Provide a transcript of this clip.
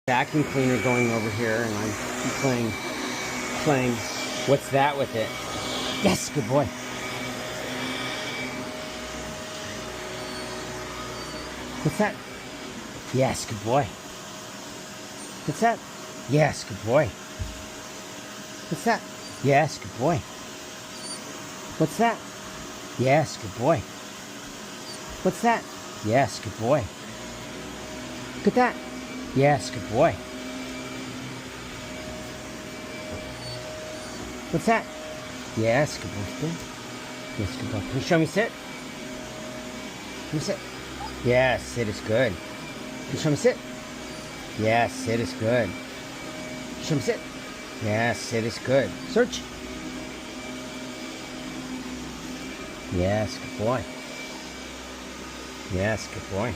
Vacuum cleaner going over here, and I'm playing. What's that with it? Yes, good boy. What's that? Yes, good boy. What's that? Yes, good boy. What's that? Yes, good boy. What's that? Yes, good boy. What's that? Yes, good boy. Look at that. Yes, good boy. What's that? Yes, good boy. Good. Yes, good boy. Can you show me sit? Can you sit? Yes, sit is good. Can you show me sit? Yes, sit is good. Can you show me sit? Yes, sit is good. Search. Yes, good boy. Yes, good boy.